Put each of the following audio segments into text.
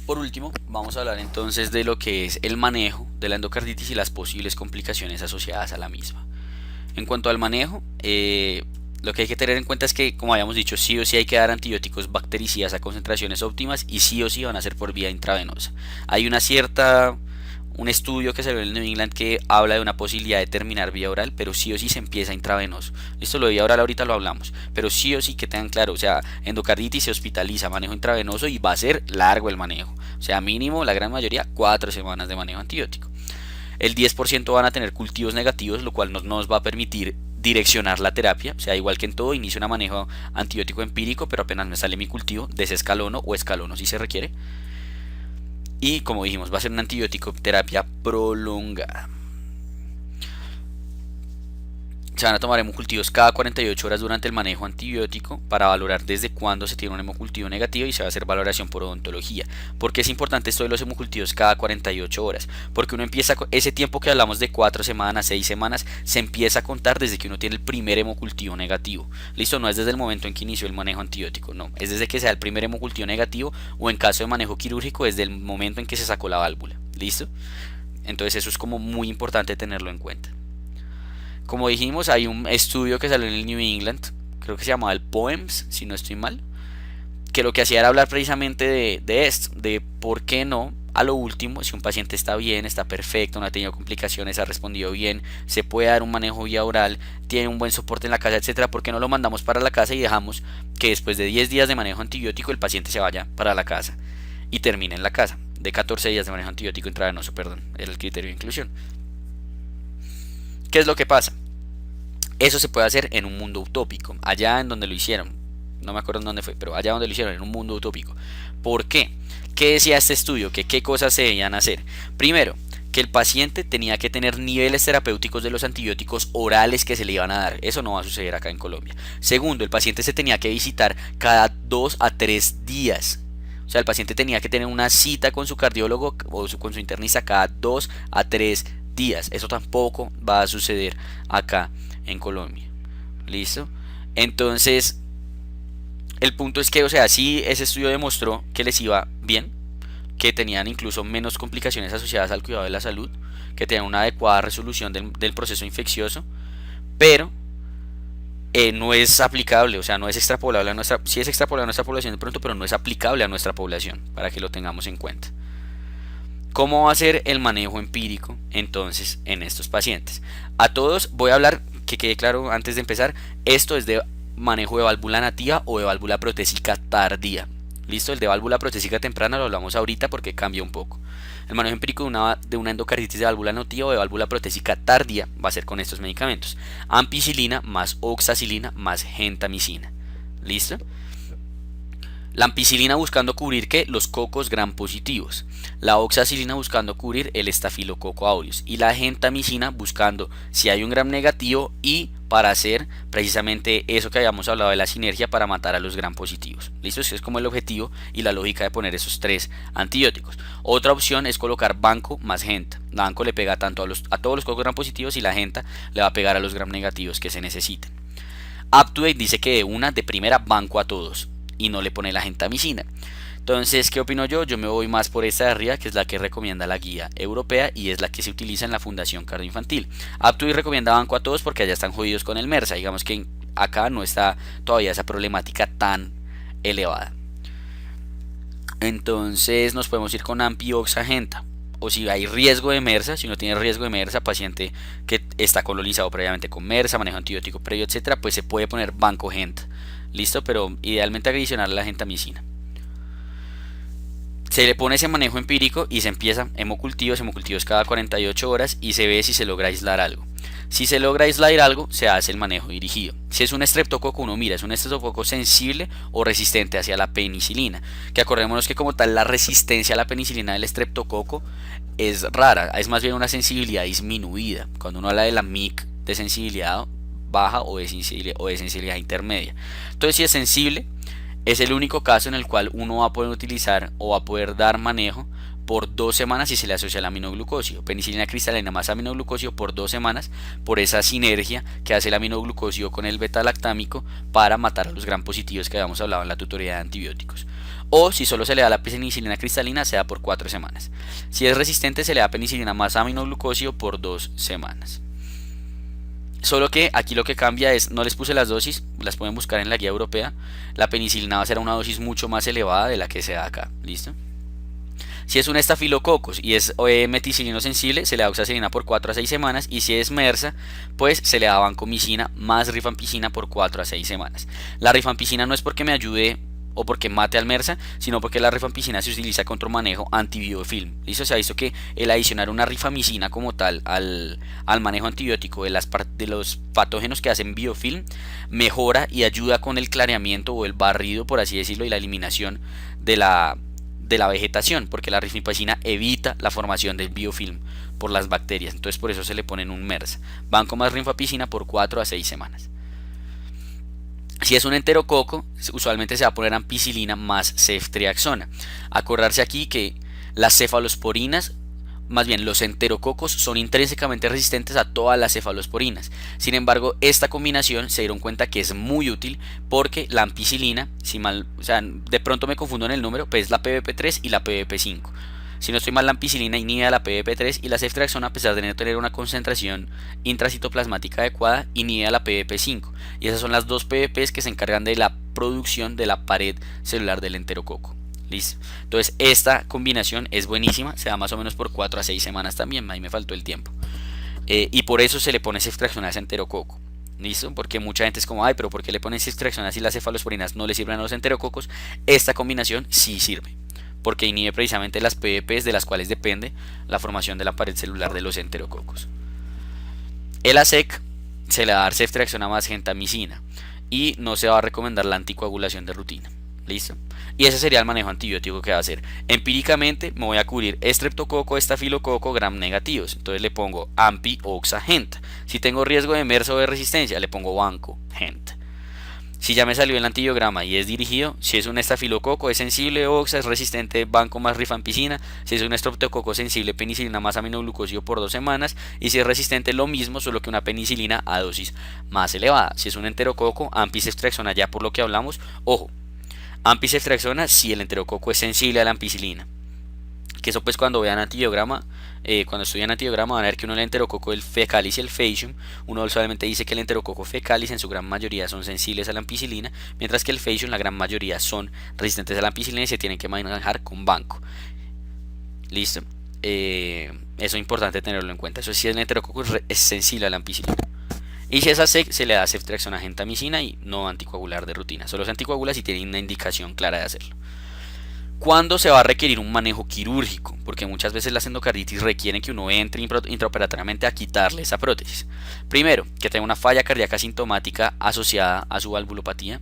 Por último, vamos a hablar entonces de lo que es el manejo de la endocarditis y las posibles complicaciones asociadas a la misma. En cuanto al manejo, lo que hay que tener en cuenta es que, como habíamos dicho, sí o sí hay que dar antibióticos bactericidas a concentraciones óptimas y sí o sí van a ser por vía intravenosa. Hay un estudio que se ve en el New England que habla de una posibilidad de terminar vía oral, pero sí o sí se empieza intravenoso. Listo, lo de vía oral ahorita lo hablamos, pero sí o sí que tengan claro, o sea, endocarditis se hospitaliza, manejo intravenoso y va a ser largo el manejo. O sea, mínimo, la gran mayoría, 4 semanas de manejo antibiótico. El 10% van a tener cultivos negativos, lo cual nos va a permitir direccionar la terapia. O sea, igual que en todo, inicio un manejo antibiótico empírico, pero apenas me sale mi cultivo, desescalono o escalono si se requiere. Y como dijimos, va a ser una antibiótico terapia prolongada. Se van a tomar hemocultivos cada 48 horas durante el manejo antibiótico para valorar desde cuándo se tiene un hemocultivo negativo y se va a hacer valoración por odontología. ¿Por qué es importante esto de los hemocultivos cada 48 horas? Porque uno empieza, ese tiempo que hablamos de 4 semanas, 6 semanas, se empieza a contar desde que uno tiene el primer hemocultivo negativo. Listo, no es desde el momento en que inició el manejo antibiótico, no, es desde que sea el primer hemocultivo negativo o en caso de manejo quirúrgico desde el momento en que se sacó la válvula. ¿Listo? Entonces eso es como muy importante tenerlo en cuenta. Como dijimos, hay un estudio que salió en el New England, creo que se llamaba el POEMS, si no estoy mal, que lo que hacía era hablar precisamente de esto, de por qué no, a lo último, si un paciente está bien, está perfecto, no ha tenido complicaciones, ha respondido bien, se puede dar un manejo vía oral, tiene un buen soporte en la casa, etcétera, ¿por qué no lo mandamos para la casa y dejamos que después de 10 días de manejo antibiótico el paciente se vaya para la casa y termine en la casa? De 14 días de manejo antibiótico intravenoso, perdón, era el criterio de inclusión. ¿Qué es lo que pasa? Eso se puede hacer en un mundo utópico, allá en donde lo hicieron. No me acuerdo en dónde fue, pero allá donde lo hicieron, en un mundo utópico. ¿Por qué? ¿Qué decía este estudio? Que qué cosas se debían hacer. Primero, que el paciente tenía que tener niveles terapéuticos de los antibióticos orales que se le iban a dar. Eso no va a suceder acá en Colombia. Segundo, el paciente se tenía que visitar cada 2 a 3 días. O sea, el paciente tenía que tener una cita con su cardiólogo o con su internista cada 2 a 3 días. Eso tampoco va a suceder acá en Colombia. ¿Listo? Entonces, el punto es que, o sea, sí, ese estudio demostró que les iba bien, que tenían incluso menos complicaciones asociadas al cuidado de la salud, que tenían una adecuada resolución del proceso infeccioso, pero no es aplicable, o sea, no es extrapolable a nuestra, sí es extrapolable a nuestra población de pronto, pero no es aplicable a nuestra población, para que lo tengamos en cuenta. ¿Cómo va a ser el manejo empírico entonces en estos pacientes? A todos voy a hablar, que quede claro antes de empezar, esto es de manejo de válvula nativa o de válvula protésica tardía. Listo, el de válvula protésica temprana lo hablamos ahorita porque cambia un poco. El manejo empírico de una endocarditis de válvula nativa o de válvula protésica tardía va a ser con estos medicamentos: ampicilina más oxacilina más gentamicina. ¿Listo? La ampicilina buscando cubrir ¿qué? Los cocos gram positivos. La oxacilina buscando cubrir el estafilococo aureus. Y la gentamicina buscando si hay un gram negativo y para hacer precisamente eso que habíamos hablado de la sinergia para matar a los gram positivos. ¿Listo? Ese es como el objetivo y la lógica de poner esos tres antibióticos. Otra opción es colocar banco más genta. La banco le pega tanto a todos los cocos gram positivos y la genta le va a pegar a los gram negativos que se necesiten. UpToDate dice que de primera banco a todos y no le pone la gentamicina. Entonces, ¿qué opino yo? Yo me voy más por esta de arriba, que es la que recomienda la guía europea y es la que se utiliza en la Fundación Cardioinfantil. UpToDate recomienda banco a todos porque allá están jodidos con el MERSA. Digamos que acá no está todavía esa problemática tan elevada. Entonces nos podemos ir con Ampioxagenta. O si hay riesgo de MERSA, si uno tiene riesgo de MERSA, paciente que está colonizado previamente con MERSA, manejo antibiótico previo, etcétera, pues se puede poner banco Genta. Listo, pero idealmente adicionar la gentamicina. Se le pone ese manejo empírico y se empieza hemocultivos cada 48 horas y se ve si se logra aislar algo. Si se logra aislar algo, se hace el manejo dirigido. Si es un estreptococo, uno mira, es un estreptococo sensible o resistente hacia la penicilina. Que acordémonos que como tal la resistencia a la penicilina del estreptococo es rara, es más bien una sensibilidad disminuida. Cuando uno habla de la MIC de sensibilidad baja o de sensibilidad intermedia. Entonces si es sensible, es el único caso en el cual uno va a poder utilizar o va a poder dar manejo por 2 semanas si se le asocia el aminoglucosio. Penicilina cristalina más aminoglucosio por 2 semanas por esa sinergia que hace el aminoglucosio con el beta-lactámico para matar a los gram positivos que habíamos hablado en la tutoría de antibióticos. O si solo se le da la penicilina cristalina, se da por 4 semanas. Si es resistente, se le da penicilina más aminoglucósido por 2 semanas. Solo que aquí lo que cambia es, no les puse las dosis, las pueden buscar en la guía europea. La penicilina va a ser una dosis mucho más elevada de la que se da acá. ¿Listo? Si es un estafilococos y es meticilino sensible, se le da oxacilina por 4 a 6 semanas. Y si es MRSA, pues se le da vancomicina más rifampicina por 4 a 6 semanas. La rifampicina no es porque me ayude o porque mate al MRSA, sino porque la rifampicina se utiliza contra un manejo antibiofilm. ¿Listo? Se ha visto que el adicionar una rifamicina como tal al manejo antibiótico de los patógenos que hacen biofilm mejora y ayuda con el clareamiento o el barrido, por así decirlo, y la eliminación de la vegetación, porque la rifampicina evita la formación del biofilm por las bacterias. Entonces por eso se le ponen un MRSA. Banco más rifampicina por 4 a 6 semanas. Si es un enterococo, usualmente se va a poner ampicilina más ceftriaxona. Acordarse aquí que las cefalosporinas, más bien los enterococos, son intrínsecamente resistentes a todas las cefalosporinas. Sin embargo, esta combinación se dieron cuenta que es muy útil porque la ampicilina, de pronto me confundo en el número, pues es la PBP3 y la PBP5. Si no estoy mal, la ampicilina inhibe a la PBP3 y la ceftriaxona, a pesar de no tener una concentración intracitoplasmática adecuada, inhibe a la PBP5. Y esas son las dos PBPs que se encargan de la producción de la pared celular del enterococo. ¿Listo? Entonces esta combinación es buenísima, se da más o menos por 4 a 6 semanas también, ahí me faltó el tiempo. Y por eso se le pone ceftriaxona a ese enterococo. ¿Listo? Porque mucha gente es como, ay, pero ¿por qué le ponen ceftriaxona si las cefalosporinas no le sirven a los enterococos? Esta combinación sí sirve, porque inhibe precisamente las PBPs de las cuales depende la formación de la pared celular de los enterococos. El ASEC se le va a dar ceftriaxona más gentamicina y no se va a recomendar la anticoagulación de rutina. ¿Listo? Y ese sería el manejo antibiótico que va a hacer. Empíricamente me voy a cubrir estreptococo, estafilococo, gram negativos. Entonces le pongo ampi, oxa, genta. Si tengo riesgo de MRSA o de resistencia, le pongo banco, genta. Si ya me salió el antibiograma y es dirigido, si es un estafilococo es sensible, oxa, es resistente, banco más rifampicina. Si es un estreptococo sensible, penicilina más aminoglucósido por 2 semanas. Y si es resistente, lo mismo, solo que una penicilina a dosis más elevada. Si es un enterococo, ampiceftriaxona, ya por lo que hablamos. Ojo, ampiceftriaxona si el enterococo es sensible a la ampicilina. Que eso pues cuando vean antibiograma, cuando estudian antibiograma van a ver que uno el enterococo, el fecalis y el faecium, uno solamente dice que el enterococo fecalis en su gran mayoría son sensibles a la ampicilina, mientras que el faecium la gran mayoría son resistentes a la ampicilina y se tienen que manejar con banco. Listo. Eso es importante tenerlo en cuenta. Eso sí, el enterococo es sensible a la ampicilina. Y si es ASEC, se le da ceftriaxona gentamicina y no anticoagular de rutina. Solo se anticoagula si tiene una indicación clara de hacerlo. ¿Cuándo se va a requerir un manejo quirúrgico? Porque muchas veces las endocarditis requieren que uno entre intraoperatoriamente a quitarle esa prótesis. Primero, que tenga una falla cardíaca sintomática asociada a su valvulopatía,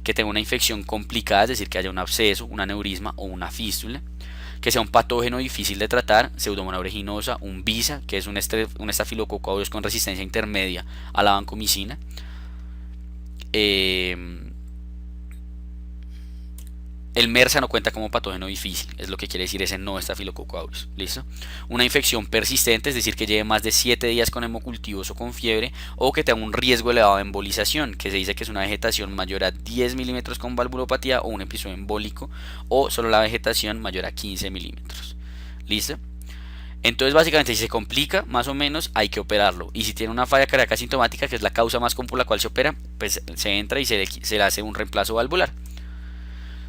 que tenga una infección complicada, es decir, que haya un absceso, un aneurisma o una fístula, que sea un patógeno difícil de tratar, pseudomonas aeruginosa, un visa, que es un estafilococo aureus con resistencia intermedia a la vancomicina. El MRSA no cuenta como patógeno difícil, es lo que quiere decir ese no estafilococo aureus. ¿Listo? Una infección persistente, es decir, que lleve más de 7 días con hemocultivos o con fiebre, o que tenga un riesgo elevado de embolización, que se dice que es una vegetación mayor a 10 milímetros con valvulopatía o un episodio embólico, o solo la vegetación mayor a 15 milímetros. ¿Listo? Entonces básicamente si se complica más o menos hay que operarlo, y si tiene una falla cardíaca sintomática, que es la causa más común por la cual se opera, pues se entra y se le hace un reemplazo valvular.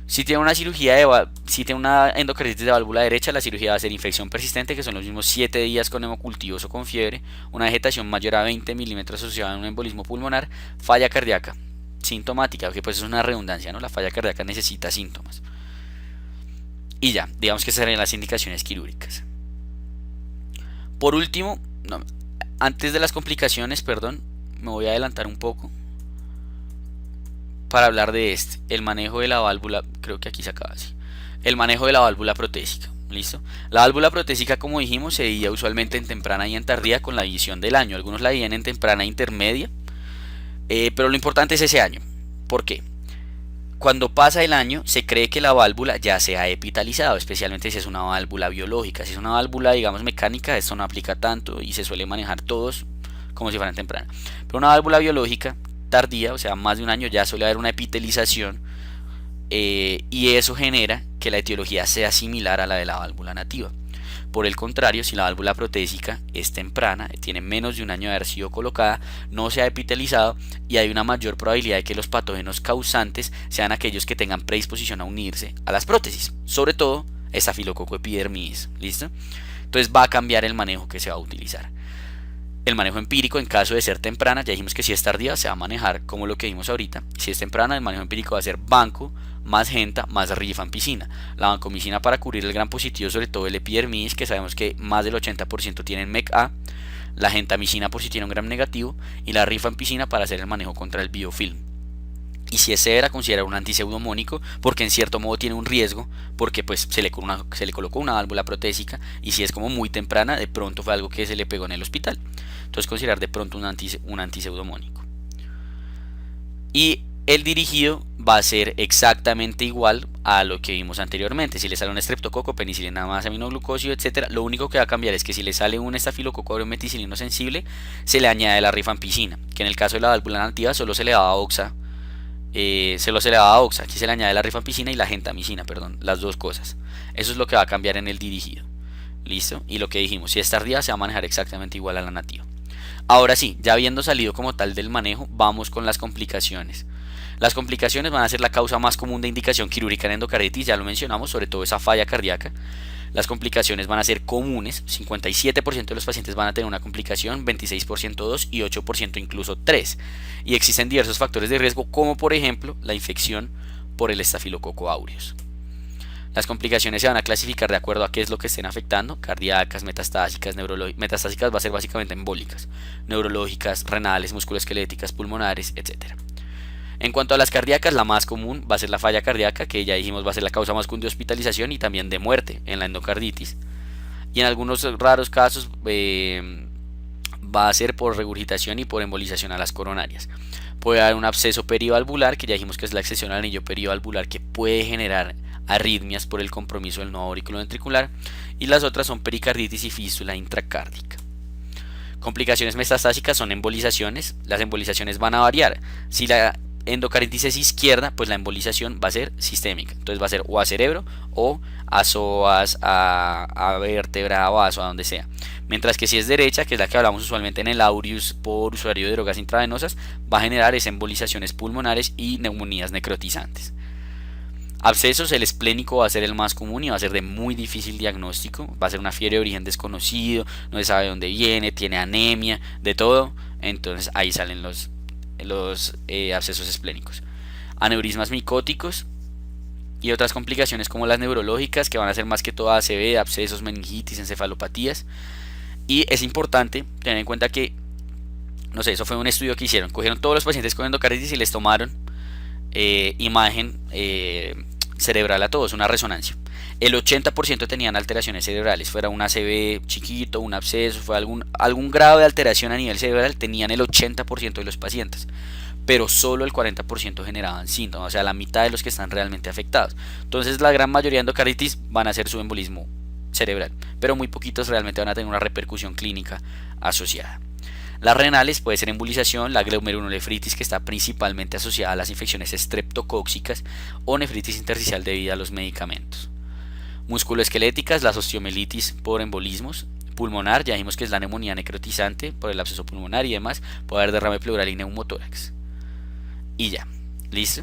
Si tiene una endocarditis de válvula derecha, la cirugía va a ser infección persistente, que son los mismos 7 días con hemocultivos o con fiebre, una vegetación mayor a 20 milímetros asociada a un embolismo pulmonar, falla cardíaca sintomática, que pues es una redundancia, ¿no? La falla cardíaca necesita síntomas. Y ya, digamos que serían las indicaciones quirúrgicas. Por último, antes de las complicaciones, me voy a adelantar un poco para hablar de el manejo de la válvula. Creo que aquí se acaba así. El manejo de la válvula protésica. ¿Listo? La válvula protésica, como dijimos, se divide usualmente en temprana y en tardía con la división del año. Algunos la dividen en temprana e intermedia, pero lo importante es ese año. ¿Por qué? Cuando pasa el año se cree que la válvula ya se ha epitalizado, especialmente si es una válvula biológica. Si es una válvula, digamos, mecánica, esto no aplica tanto y se suele manejar todos como si fueran temprana. Pero una válvula biológica tardía, o sea más de un año, ya suele haber una epitelización y eso genera que la etiología sea similar a la de la válvula nativa. Por el contrario, si la válvula protésica es temprana, tiene menos de un año de haber sido colocada, no se ha epitelizado y hay una mayor probabilidad de que los patógenos causantes sean aquellos que tengan predisposición a unirse a las prótesis, sobre todo Staphylococcus epidermidis. ¿Listo? Entonces va a cambiar el manejo que se va a utilizar. El manejo empírico, en caso de ser temprana, ya dijimos que si es tardía se va a manejar como lo que vimos ahorita. Si es temprana, el manejo empírico va a ser banco, más genta, más rifampicina. La vancomicina para cubrir el gran positivo, sobre todo el epidermidis, que sabemos que más del 80% tienen MEC-A. La gentamicina por si tiene un gram negativo. Y la rifampicina para hacer el manejo contra el biofilm. Y si es severa, considerar un antiseudomónico, porque en cierto modo tiene un riesgo, porque pues se le colocó una válvula protésica, y si es como muy temprana, de pronto fue algo que se le pegó en el hospital. Entonces considerar de pronto un antiseudomónico. Y el dirigido va a ser exactamente igual a lo que vimos anteriormente. Si le sale un estreptococo, penicilina más aminoglucosio, etc., lo único que va a cambiar es que si le sale un estafilococo aureometicilino sensible, se le añade la rifampicina, que en el caso de la válvula nativa solo se le daba oxa. Aquí se le añade la rifampicina y la gentamicina, perdón, las dos cosas. Eso es lo que va a cambiar en el dirigido. ¿Listo? Y lo que dijimos, si es tardía se va a manejar exactamente igual a la nativa. Ahora sí, ya habiendo salido como tal del manejo, vamos con las complicaciones. Las complicaciones van a ser la causa más común de indicación quirúrgica en endocarditis, ya lo mencionamos, sobre todo esa falla cardíaca. Las complicaciones van a ser comunes, 57% de los pacientes van a tener una complicación, 26% 2 y 8% incluso 3. Y existen diversos factores de riesgo, como por ejemplo la infección por el estafilococo aureus. Las complicaciones se van a clasificar de acuerdo a qué es lo que estén afectando: cardíacas, metastásicas, metastásicas va a ser básicamente embólicas, neurológicas, renales, musculoesqueléticas, pulmonares, etc. En cuanto a las cardíacas, la más común va a ser la falla cardíaca, que ya dijimos va a ser la causa más común de hospitalización y también de muerte en la endocarditis. Y en algunos raros casos va a ser por regurgitación y por embolización a las coronarias. Puede haber un absceso perivalvular, que ya dijimos que es la excesión al anillo perivalvular, que puede generar arritmias por el compromiso del nodo auriculoventricular, y las otras son pericarditis y fístula intracárdica. Complicaciones metastásicas son embolizaciones. Las embolizaciones van a variar. Si la endocarditis es izquierda, pues la embolización va a ser sistémica, entonces va a ser o a cerebro o a psoas, a vértebra, o vaso, a donde sea. Mientras que si es derecha, que es la que hablamos usualmente en el aureus por usuario de drogas intravenosas, va a generar embolizaciones pulmonares y neumonías necrotizantes. Abscesos, el esplénico va a ser el más común y va a ser de muy difícil diagnóstico. Va a ser una fiebre de origen desconocido, no se sabe de dónde viene, tiene anemia, de todo. Entonces ahí salen los abscesos esplénicos. Aneurismas micóticos y otras complicaciones como las neurológicas, que van a ser más que todo ACV, abscesos, meningitis, encefalopatías. Y es importante tener en cuenta que, no sé, eso fue un estudio que hicieron. Cogieron todos los pacientes con endocarditis y les tomaron imagen cerebral a todos, una resonancia. El 80% tenían alteraciones cerebrales, fuera un ACV chiquito, un absceso, fue algún grado de alteración a nivel cerebral, tenían el 80% de los pacientes, pero solo el 40% generaban síntomas, o sea, la mitad de los que están realmente afectados. Entonces la gran mayoría de endocarditis van a ser su embolismo cerebral, pero muy poquitos realmente van a tener una repercusión clínica asociada. Las renales puede ser embolización, la glomerulonefritis, que está principalmente asociada a las infecciones estreptocóxicas, o nefritis intersticial debida a los medicamentos. Musculoesqueléticas, las osteomielitis por embolismos. Pulmonar, ya dijimos que es la neumonía necrotizante por el absceso pulmonar y demás. Puede haber derrame pleural y neumotórax. Y ya, ¿listo?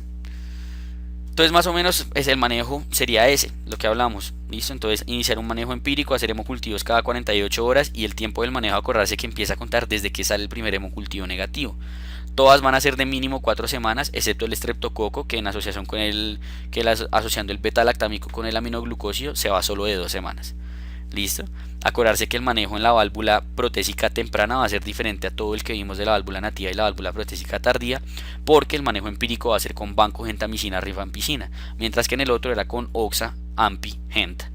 Entonces más o menos el manejo sería ese, lo que hablamos, ¿listo? Entonces iniciar un manejo empírico, hacer hemocultivos cada 48 horas y el tiempo del manejo, acordarse que empieza a contar desde que sale el primer hemocultivo negativo. Todas van a ser de mínimo 4 semanas, excepto el estreptococo, que en asociación con asociando el beta-lactámico con el aminoglucosio se va solo de 2 semanas. ¿Listo? Acordarse que el manejo en la válvula protésica temprana va a ser diferente a todo el que vimos de la válvula nativa y la válvula protésica tardía, porque el manejo empírico va a ser con banco, gentamicina, rifampicina, mientras que en el otro era con oxa, ampi, genta.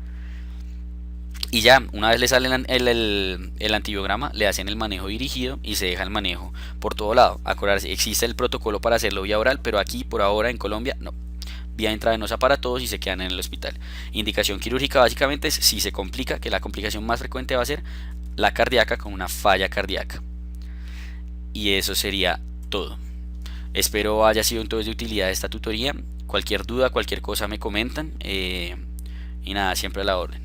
Y ya, una vez le sale el antibiograma, le hacen el manejo dirigido y se deja el manejo por todo lado. Acordarse, existe el protocolo para hacerlo vía oral, pero aquí por ahora en Colombia no. Vía intravenosa para todos y se quedan en el hospital. Indicación quirúrgica básicamente es si se complica, que la complicación más frecuente va a ser la cardíaca con una falla cardíaca. Y eso sería todo. Espero haya sido entonces de utilidad esta tutoría. Cualquier duda, cualquier cosa me comentan. Y nada, siempre a la orden.